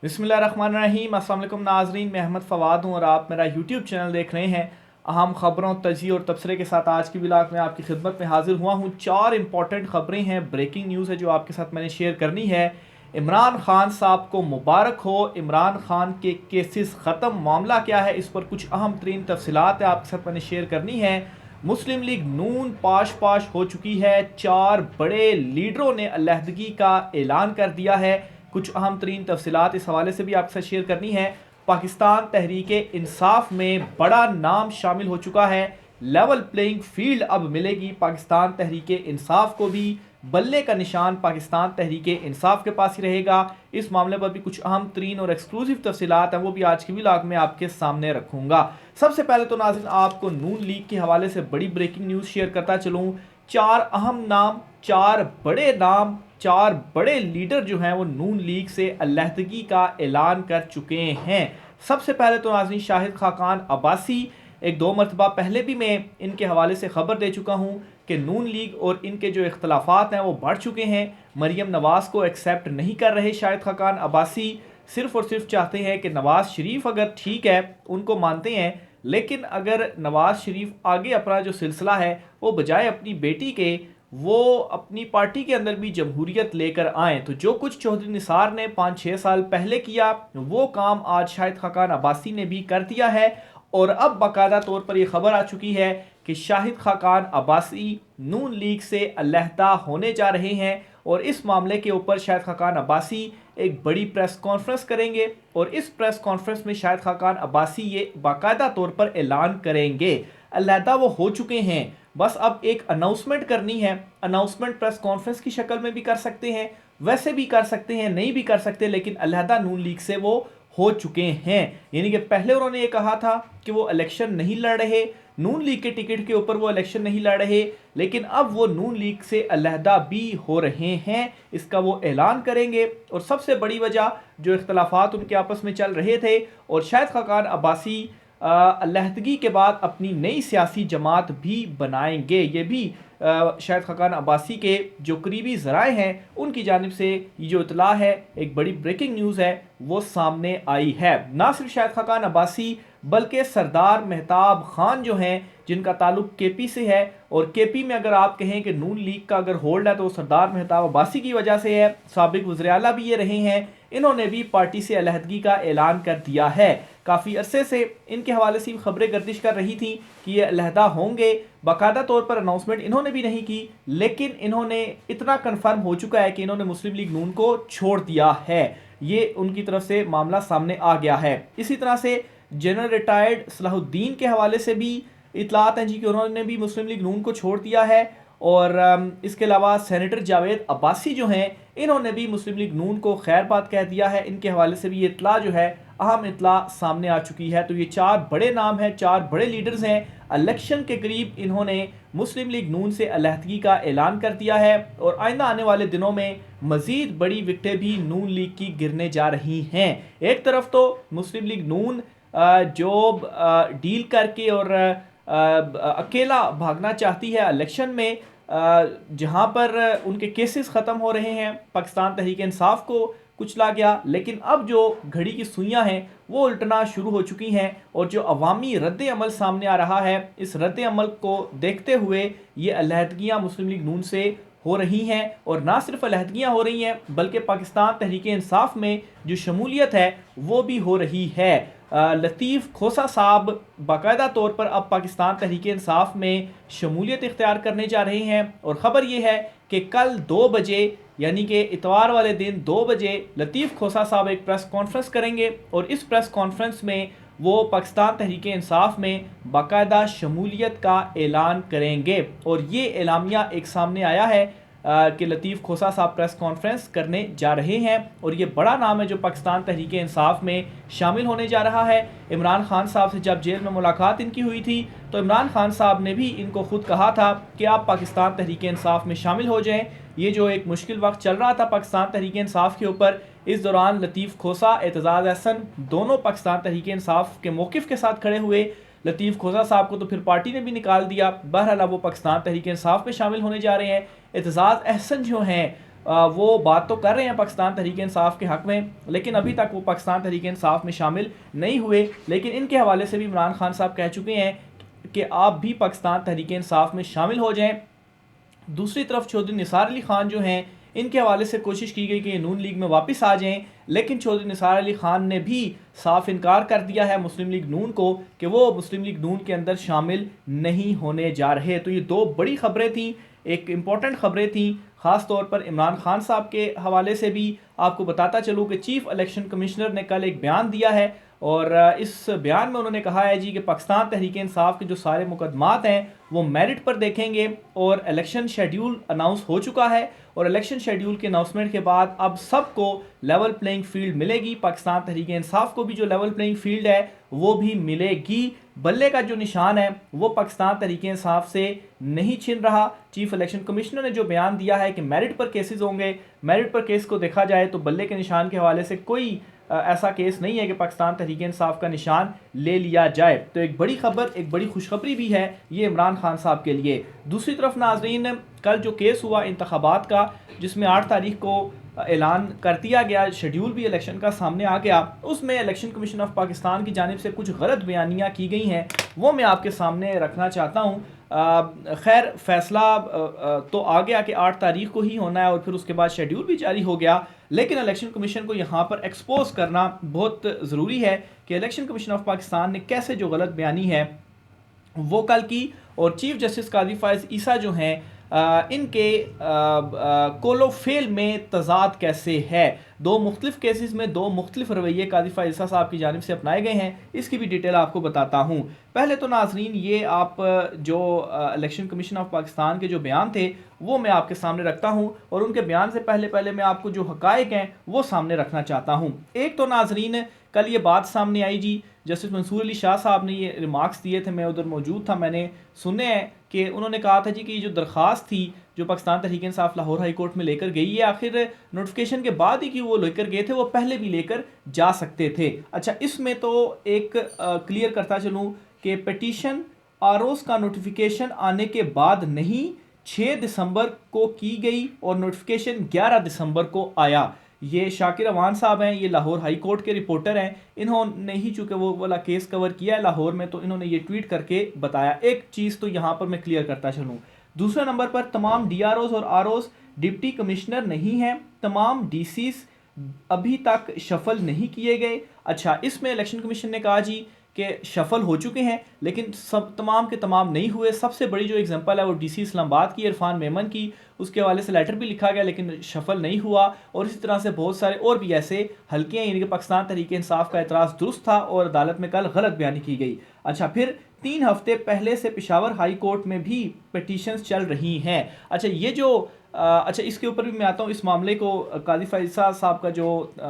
बिस्मिल्लाहिर्रहमानिर्रहीम। अस्सलाम वालेकुम नाज़रीन, मैं अहमद फ़वाद हूँ और आप मेरा यूट्यूब चैनल देख रहे हैं। अहम ख़बरों, तजिए और तबसरे के साथ आज की व्लॉग में आपकी खिदमत में हाजिर हुआ हूँ। 4 इंपॉर्टेंट ख़बरें हैं, ब्रेकिंग न्यूज़ है जो आपके साथ मैंने शेयर करनी है। इमरान खान साहब को मुबारक हो, इमरान खान के केसेस ख़त्म। मामला क्या है, इस पर कुछ अहम तरीन तफसीलात आपके साथ मैंने शेयर करनी है। मुस्लिम लीग नून पाश पाश हो चुकी है। 4 बड़े लीडरों ने अलहदगी का ऐलान कर दिया है। कुछ अहम तरीन तफसीलात इस हवाले से भी आपके साथ शेयर करनी है। पाकिस्तान तहरीक इंसाफ में बड़ा नाम शामिल हो चुका है। लेवल प्लेइंग फील्ड अब मिलेगी पाकिस्तान तहरीक इंसाफ को भी। बल्ले का निशान पाकिस्तान तहरीक इंसाफ के पास ही रहेगा। इस मामले पर भी कुछ अहम तरीन और एक्सक्लूसिव तफसीलात हैं, वो भी आज की व्लॉग में आपके सामने रखूंगा। सबसे पहले तो नाज़रीन आपको नून लीग के हवाले से बड़ी ब्रेकिंग न्यूज़ शेयर करता चलूँ। 4 अहम नाम, 4 बड़े नाम, 4 बड़े लीडर जो हैं वो नून लीग से अलहदगी का ऐलान कर चुके हैं। सबसे पहले तो नाज़रीन शाहिद खाकान अब्बासी, एक दो मरतबा पहले भी मैं इनके हवाले से खबर दे चुका हूँ कि नून लीग और इनके जो इख्तलाफात हैं वो बढ़ चुके हैं। मरियम नवाज़ को एक्सेप्ट नहीं कर रहे शाहिद खाकान अब्बासी, सिर्फ और सिर्फ चाहते हैं कि नवाज़ शरीफ अगर ठीक है उनको मानते हैं, लेकिन अगर नवाज़ शरीफ आगे अपना जो सिलसिला है वो बजाय अपनी बेटी के वो अपनी पार्टी के अंदर भी जमहूरियत लेकर आए, तो जो कुछ चौधरी निसार ने 5-6 साल पहले किया वो काम आज शाहिद खाकान अब्बासी ने भी कर दिया है। और अब बाकायदा तौर पर यह खबर आ चुकी है कि शाहिद खाकान अब्बासी नून लीग से अलहदा होने जा रहे हैं और इस मामले के ऊपर शाहिद खाकान अब्बासी एक बड़ी प्रेस कॉन्फ्रेंस करेंगे और इस प्रेस कॉन्फ्रेंस में शाहिद खाकान अब्बासी ये बाकायदा तौर पर ऐलान करेंगे। अलहदा वो हो चुके हैं, बस अब एक अनाउंसमेंट करनी है। अनाउंसमेंट प्रेस कॉन्फ्रेंस की शक्ल में भी कर सकते हैं, वैसे भी कर सकते हैं, नहीं भी कर सकते, लेकिन अलहदा नून लीग से वो हो चुके हैं। यानी कि पहले उन्होंने ये कहा था कि वो इलेक्शन नहीं लड़ रहे, नून लीग के टिकट के ऊपर वो इलेक्शन नहीं लड़ रहे, लेकिन अब वो नून लीग से अलहदा भी हो रहे हैं, इसका वो ऐलान करेंगे। और सबसे बड़ी वजह जो इख्तलाफात उनके आपस में चल रहे थे और शाहिद खाकान अब्बासी अलहदगी के बाद अपनी नई सियासी जमात भी बनाएंगे, ये भी शाहिद खाकान अब्बासी के जो करीबी ज़राए हैं उनकी जानिब से ये जो इतला है, एक बड़ी ब्रेकिंग न्यूज़ है, वो सामने आई है। ना सिर्फ शाहिद खाकान अब्बासी बल्कि सरदार मेहताब खान जो हैं जिनका ताल्लुक केपी से है, और केपी में अगर आप कहें कि नून लीग का अगर होल्ड है तो सरदार मेहताब अब्बासी की वजह से है। साबिक वज़ीर आला भी ये रहे हैं, इन्होंने भी पार्टी से अलहदगी का ऐलान कर दिया है। काफ़ी अरसे से इनके हवाले से खबरें गर्दिश कर रही थी कि ये अलहदा होंगे। बाकायदा तौर पर अनाउंसमेंट इन्होंने भी नहीं की, लेकिन इन्होंने इतना कन्फर्म हो चुका है कि इन्होंने मुस्लिम लीग नून को छोड़ दिया है। ये उनकी तरफ से मामला सामने आ गया है। इसी तरह से जनरल रिटायर्ड सलाहुद्दीन के हवाले से भी इतलात हैं जी कि उन्होंने भी मुस्लिम लीग नून को छोड़ दिया है। और इसके अलावा सेनेटर जावेद अब्बासी जो हैं इन्होंने भी मुस्लिम लीग नून को खैर बात कह दिया है। इनके हवाले से भी ये इतला जो है, अहम इतला सामने आ चुकी है। तो ये 4 बड़े नाम हैं, 4 बड़े लीडर्स हैं। इलेक्शन के करीब इन्होंने मुस्लिम लीग नून से अलहदगी का ऐलान कर दिया है और आइंदा आने वाले दिनों में मजीद बड़ी विकटें भी नून लीग की गिरने जा रही हैं। एक तरफ तो मुस्लिम लीग नून जो डील करके और अकेला भागना चाहती है इलेक्शन में, जहां पर उनके केसेस ख़त्म हो रहे हैं, पाकिस्तान तहरीक इंसाफ को कुचला गया, लेकिन अब जो घड़ी की सुइयां हैं वो उल्टना शुरू हो चुकी हैं और जो अवामी रद्द अमल सामने आ रहा है, इस रद्द अमल को देखते हुए ये अलहदगियाँ मुस्लिम लीग नून से हो रही हैं। और ना सिर्फ अलहदगियाँ हो रही हैं बल्कि पाकिस्तान तहरीक इंसाफ में जो शमूलियत है वो भी हो रही है। लतीफ़ खोसा साहब बाकायदा तौर पर अब पाकिस्तान तहरीक इंसाफ में शमूलियत इख्तियार करने जा रहे हैं और ख़बर यह है कि कल 2 बजे यानी कि इतवार वाले दिन 2 बजे लतीफ़ खोसा साहब एक प्रेस कॉन्फ्रेंस करेंगे और इस प्रेस कॉन्फ्रेंस में वो पाकिस्तान तहरीक इंसाफ में बाकायदा शमूलियत का ऐलान करेंगे। और ये एलामिया एक सामने आया है कि लतीफ़ खोसा साहब प्रेस कॉन्फ्रेंस करने जा रहे हैं और ये बड़ा नाम है जो पाकिस्तान तहरीक इंसाफ में शामिल होने जा रहा है। इमरान खान साहब से जब जेल में मुलाकात इनकी हुई थी तो इमरान खान साहब ने भी इनको खुद कहा था कि आप पाकिस्तान तहरीक इंसाफ में शामिल हो जाएं। ये जो एक मुश्किल वक्त चल रहा था पाकिस्तान तहरीक इंसाफ के ऊपर, इस दौरान लतीफ़ खोसा, एतजाज़ अहसन दोनों पाकिस्तान तहरीक इंसाफ के मौक़िफ़ के साथ खड़े हुए। लतीफ़ खोसा साहब को तो फिर पार्टी ने भी निकाल दिया, बहरहाल वो पाकिस्तान तहरीक इंसाफ में शामिल होने जा रहे हैं। एतजाज़ अहसन जो हैं वो बात तो कर रहे हैं पाकिस्तान तहरीक इंसाफ के हक़ में, लेकिन अभी तक वो पाकिस्तान तहरीक इंसाफ में शामिल नहीं हुए। लेकिन इनके हवाले से भी इमरान खान साहब कह चुके हैं कि आप भी पाकिस्तान तहरीक इंसाफ में शामिल हो जाएं। दूसरी तरफ चौधरी निसार अली ख़ान जो हैं, इनके हवाले से कोशिश की गई कि ये नून लीग में वापस आ जाएं, लेकिन चौधरी निसार अली ख़ान ने भी साफ इनकार कर दिया है मुस्लिम लीग नून को कि वो मुस्लिम लीग नून के अंदर शामिल नहीं होने जा रहे। तो ये दो बड़ी खबरें थीं, एक इम्पॉर्टेंट खबरें थीं, ख़ास तौर पर इमरान खान साहब के हवाले से भी आपको बताता चलूँ कि चीफ़ इलेक्शन कमिश्नर ने कल एक बयान दिया है और इस बयान में उन्होंने कहा है जी कि पाकिस्तान तहरीक इंसाफ के जो सारे मुकदमात हैं वो मेरिट पर देखेंगे और इलेक्शन शेड्यूल अनाउंस हो चुका है और इलेक्शन शेड्यूल के अनाउंसमेंट के बाद अब सबको लेवल प्लेइंग फील्ड मिलेगी। पाकिस्तान तहरीक इंसाफ को भी जो लेवल प्लेइंग फील्ड है वो भी मिलेगी। बल्ले का जो निशान है वो पाकिस्तान तहरीक इंसाफ से नहीं छिन रहा। चीफ इलेक्शन कमिश्नर ने जो बयान दिया है कि मेरिट पर केसेस होंगे, मेरिट पर केस को देखा जाए तो बल्ले के निशान के हवाले से कोई ऐसा केस नहीं है कि पाकिस्तान तहरीक इंसाफ का निशान ले लिया जाए। तो एक बड़ी खबर, एक बड़ी खुशखबरी भी है ये इमरान खान साहब के लिए। दूसरी तरफ नाजरीन, कल जो केस हुआ इंतखाबात का, जिसमें 8 तारीख को ऐलान कर दिया गया, शेड्यूल भी इलेक्शन का सामने आ गया, उसमें इलेक्शन कमीशन ऑफ पाकिस्तान की जानिब से कुछ गलत बयानियाँ की गई हैं, वो मैं आपके सामने रखना चाहता हूँ। खैर फैसला तो आ गया कि 8 तारीख को ही होना है और फिर उसके बाद शेड्यूल भी जारी हो गया, लेकिन इलेक्शन कमीशन को यहाँ पर एक्सपोज करना बहुत ज़रूरी है कि इलेक्शन कमीशन ऑफ पाकिस्तान ने कैसे जो गलत बयानी है वो कल की। और चीफ जस्टिस काजी फायज़ ईसा जो हैं इनके कोलोफेल में तजाद कैसे है, दो मुख्तलिफ केसेस में दो मुख्तलिफ रवैये काजी फायज़ ईसा साहब की जानिब से अपनाए गए हैं, इसकी भी डिटेल आपको बताता हूँ। पहले तो नाजरीन ये आप जो इलेक्शन कमीशन ऑफ पाकिस्तान के जो बयान थे वो मैं आपके सामने रखता हूँ और उनके बयान से पहले मैं आपको जो हकायक हैं वो सामने रखना चाहता हूँ। एक तो नाजरीन कल ये बात सामने आई जी, जस्टिस मंसूर अली शाह साहब ने ये रिमार्क्स दिए थे, मैं उधर मौजूद था, मैंने सुने हैं कि उन्होंने कहा था जी कि ये जो दरख्वास्त थी जो पाकिस्तान तहरीक इंसाफ लाहौर हाई कोर्ट में लेकर गई है, आखिर नोटिफिकेशन के बाद ही कि वो लेकर गए थे, वो पहले भी लेकर जा सकते थे। अच्छा, इसमें तो एक क्लियर करता चलूँ कि पिटीशन आरओज़ का नोटिफिकेशन आने के बाद नहीं, 6 दिसंबर को की गई और नोटिफिकेशन 11 दिसंबर को आया। ये शाकिर अवान साहब हैं, ये लाहौर हाई कोर्ट के रिपोर्टर हैं, इन्होंने ही चूँकि वो वाला केस कवर किया है लाहौर में, तो इन्होंने ये ट्वीट करके बताया। एक चीज़ तो यहाँ पर मैं क्लियर करता चलूँ। दूसरे नंबर पर तमाम डीआरओज़ और आरओज़ डिप्टी कमिश्नर नहीं हैं, तमाम डीसीज अभी तक शफल नहीं किए गए। अच्छा, इसमें इलेक्शन कमीशन ने कहा जी कि शफल हो चुके हैं, लेकिन सब तमाम के तमाम नहीं हुए। सबसे बड़ी जो एग्जांपल है वो डीसी इस्लामाबाद की, इरफान मेमन की, उसके हवाले से लेटर भी लिखा गया लेकिन शफल नहीं हुआ। और इसी तरह से बहुत सारे और भी ऐसे हल्के हैं, यानी कि पाकिस्तान तहरीक इंसाफ का एतराज़ दुरुस्त था और अदालत में कल गलत बयानी की गई। अच्छा, फिर 3 हफ्ते पहले से पेशावर हाई कोर्ट में भी पिटीशंस चल रही हैं। अच्छा, ये जो अच्छा इसके ऊपर भी मैं आता हूँ, इस मामले को काजी फायज़ ईसा साहब का जो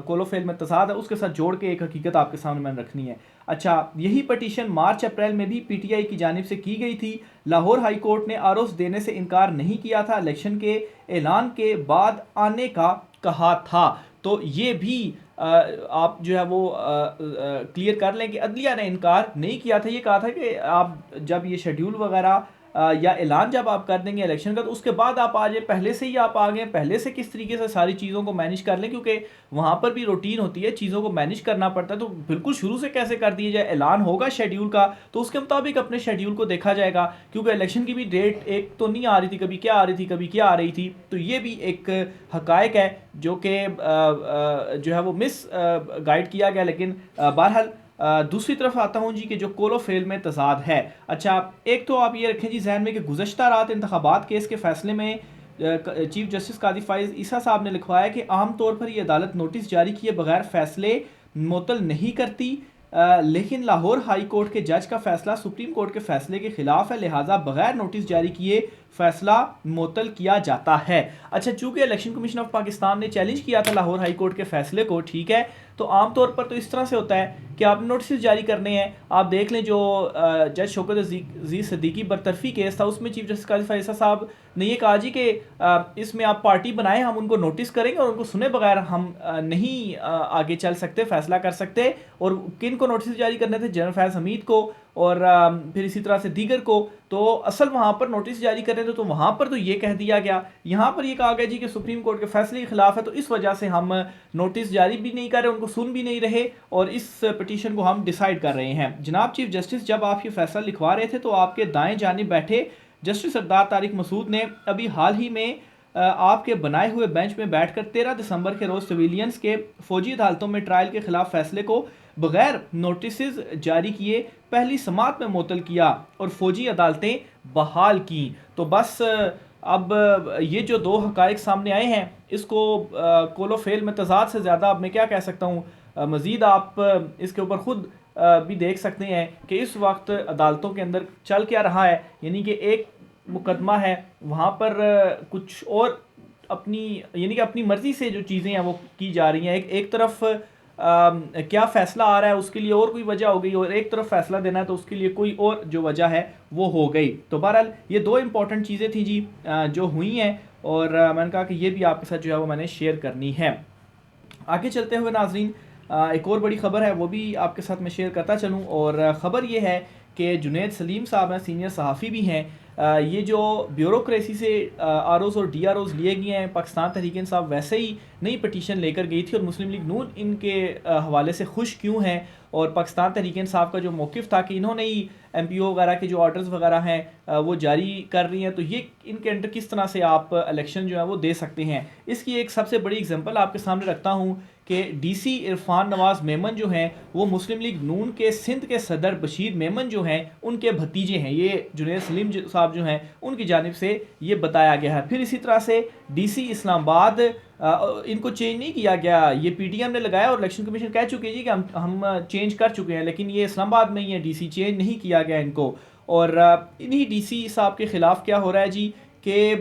कोलोफेल में तजाद है उसके साथ जोड़ के एक हकीकत आपके सामने मैंने रखनी है। अच्छा, यही पटिशन मार्च अप्रैल में भी पीटीआई की जानिब से की गई थी। लाहौर हाई कोर्ट ने आरोप देने से इनकार नहीं किया था, इलेक्शन के ऐलान के बाद आने का कहा था। तो ये भी आप जो है वो क्लियर कर लें कि अदलिया ने इनकार नहीं किया था। ये कहा था कि आप जब ये शेड्यूल वगैरह या ऐलान जब आप कर देंगे इलेक्शन का तो उसके बाद आप आ जाए, पहले से ही आप आ गए, पहले से किस तरीके से सारी चीज़ों को मैनेज कर लें, क्योंकि वहाँ पर भी रूटीन होती है, चीज़ों को मैनेज करना पड़ता है। तो बिल्कुल शुरू से कैसे कर दिया जाए, ऐलान होगा शेड्यूल का तो उसके मुताबिक अपने शेड्यूल को देखा जाएगा, क्योंकि इलेक्शन की भी डेट एक तो नहीं आ रही थी, कभी क्या आ रही थी कभी क्या आ रही थी। तो ये भी एक हकायक है जो कि जो है वो मिस गाइड किया गया। लेकिन बहरहाल दूसरी तरफ आता हूँ जी कि जो कोलोफेल में तजाद है। अच्छा, एक तो आप ये रखें जी जहन में कि गुज़श्ता रात इंतखाबात केस के फैसले में चीफ जस्टिस काजी फायज़ ईसा साहब ने लिखवाया कि आम तौर पर ये अदालत नोटिस जारी किए बगैर फैसले मुअत्तल नहीं करती, लेकिन लाहौर हाई कोर्ट के जज का फैसला सुप्रीम कोर्ट के फैसले के खिलाफ है, लिहाजा बगैर नोटिस जारी किए फैसला मुअत्तल किया जाता है। अच्छा, चूंकि इलेक्शन कमीशन ऑफ पाकिस्तान ने चैलेंज किया था लाहौर हाई कोर्ट के फैसले को, ठीक है, तो आमतौर पर तो इस तरह से होता है कि आप नोटिस जारी करने हैं। आप देख लें जो जज शौकत अजीज़ सिद्दीकी बरतरफी केस था, उसमें चीफ जस्टिस काजी फायज़ ईसा साहब ने ये कहा जी कि इसमें आप पार्टी बनाएं, हम उनको नोटिस करेंगे और उनको सुने बगैर हम नहीं आगे चल सकते, फैसला कर सकते। और किन को नोटिस जारी करने थे, जनरल फैज़ हमीद को और फिर इसी तरह से दीगर को। तो असल वहाँ पर नोटिस जारी कर रहे थे, तो वहाँ पर तो ये कह दिया गया, यहाँ पर ये कहा गया जी कि सुप्रीम कोर्ट के फैसले के खिलाफ है, तो इस वजह से हम नोटिस जारी भी नहीं कर रहे, उनको सुन भी नहीं रहे और इस पिटीशन को हम डिसाइड कर रहे हैं। जनाब चीफ जस्टिस, जब आप ये फैसला लिखवा रहे थे तो आपके दाएं जानिब बैठे जस्टिस सरदार तारिक मसूद ने अभी हाल ही में आपके बनाए हुए बेंच में बैठकर 13 दिसंबर के रोज़ सिविलियंस के फौजी अदालतों में ट्रायल के खिलाफ फैसले को बगैर नोटिस जारी किए पहली समात में मुअत्तल किया और फौजी अदालतें बहाल की। तो बस अब ये जो दो हक़ाइक़ सामने आए हैं, इसको कोलो फेल में तज़ाद से ज़्यादा अब मैं क्या कह सकता हूँ। मज़ीद आप इसके ऊपर ख़ुद भी देख सकते हैं कि इस वक्त अदालतों के अंदर चल क्या रहा है। यानी कि एक मुकदमा है, वहाँ पर कुछ और अपनी यानी कि अपनी मर्ज़ी से जो चीज़ें हैं वो की जा रही हैं। एक तरफ क्या फ़ैसला आ रहा है उसके लिए और कोई वजह हो गई, और एक तरफ फ़ैसला देना है तो उसके लिए कोई और जो वजह है वो हो गई। तो बहरहाल ये दो इम्पॉर्टेंट चीज़ें थी जी जो हुई हैं, और मैंने कहा कि ये भी आपके साथ जो है वो मैंने शेयर करनी है। आगे चलते हुए नाजरीन, एक और बड़ी ख़बर है वो भी आपके साथ मैं शेयर करता चलूँ, और ख़बर ये है कि जुनैद सलीम साहब हैं, सीनियर सहाफ़ी भी हैं। ये जो ब्यूरोक्रेसी से आरओज़ और डीआरओज़ लिए गए हैं, पाकिस्तान तहरीक इंसाफ वैसे ही नई पटिशन लेकर गई थी, और मुस्लिम लीग नून इनके हवाले से खुश क्यों हैं, और पाकिस्तान तहरीक इंसाफ का जो मौक़िफ़ था कि इन्होंने ही MPO वगैरह के जो ऑर्डर्स वगैरह हैं वो जारी कर रही हैं, तो ये इनके अंडर किस तरह से आप इलेक्शन जो है वो दे सकते हैं। इसकी एक सबसे बड़ी एग्जांपल आपके सामने रखता हूँ कि DC इरफान नवाज़ मेमन जो हैं वो मुस्लिम लीग नून के सिंध के सदर बशीर मेमन जो हैं उनके भतीजे हैं। ये जुनैद सलीम साहब जो हैं उनकी जानिब से ये बताया गया है। फिर इसी तरह से DC इस्लामाबाद, इनको चेंज नहीं किया गया, ये PTM ने लगाया और इलेक्शन कमीशन कह चुके हैं जी कि हम चेंज कर चुके हैं, लेकिन ये इस्लामाबाद में ही है, DC चेंज नहीं किया गया इनको। और इन्हीं DC साहब के ख़िलाफ़ क्या हो रहा है जी कि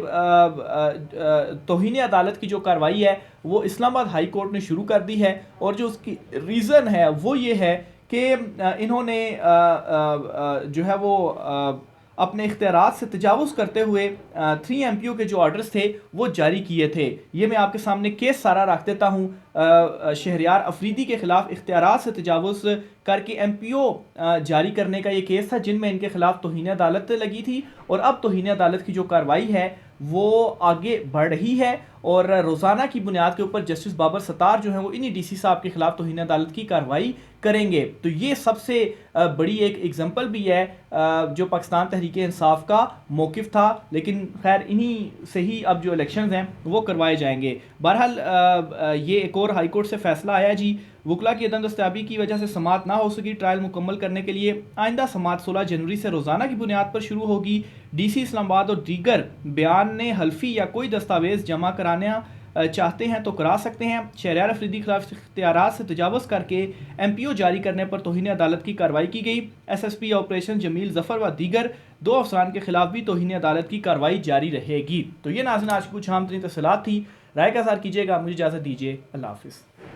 तौहीन अदालत की जो कार्रवाई है वो इस्लामाबाद हाई कोर्ट ने शुरू कर दी है, और जो उसकी रीज़न है वो ये है कि इन्होंने जो है वो अपने इख्तियारात से तजावुज़ करते हुए 3 MPO के जो ऑर्डर्स थे वो जारी किए थे। ये मैं आपके सामने केस सारा रख देता हूँ। शहरयार अफरीदी के ख़िलाफ़ इख्तियारात से तजावुज़ करके MPO जारी करने का ये केस था, जिनमें इनके ख़िलाफ़ तौहीन अदालत लगी थी, और अब तौहीन अदालत की जो कार्रवाई है वो आगे बढ़ रही है, और रोज़ाना की बुनियाद के ऊपर जस्टिस बाबर सत्तार जो है वो इन्हीं DC साहब के ख़िलाफ़ तौहीन अदालत की कार्रवाई करेंगे। तो ये सबसे बड़ी एक एग्जांपल भी है जो पाकिस्तान तहरीक इंसाफ का मौक़िफ़ था, लेकिन खैर इन्हीं से ही अब जो इलेक्शंस हैं वो करवाए जाएंगे। बहरहाल ये एक और हाई कोर्ट से फ़ैसला आया जी, वकला की अदम दस्तयाबी की वजह से समात ना हो सकी, ट्रायल मुकम्मल करने के लिए आइंदा समात 16 जनवरी से रोज़ाना की बुनियाद पर शुरू होगी। DC इस्लामाबाद और दीगर बयान हल्फी या कोई दस्तावेज़ जमा कराना चाहते हैं तो करा सकते हैं। शहरयार अफरीदी के खिलाफ इख्तियारात से तजावुज़ करके MPO जारी करने पर तौहीन अदालत की कार्रवाई की गई। SSP ऑपरेशन जमील ज़फ़र व दीगर 2 अफसरान के खिलाफ भी तौहीन अदालत की कार्रवाई जारी रहेगी। तो ये नाज़रीन आज कुछ आम तरीन तफ़सीलात थी। राय का इज़हार कीजिएगा, मुझे इजाज़त दीजिए, अल्लाह हाफ़िज़।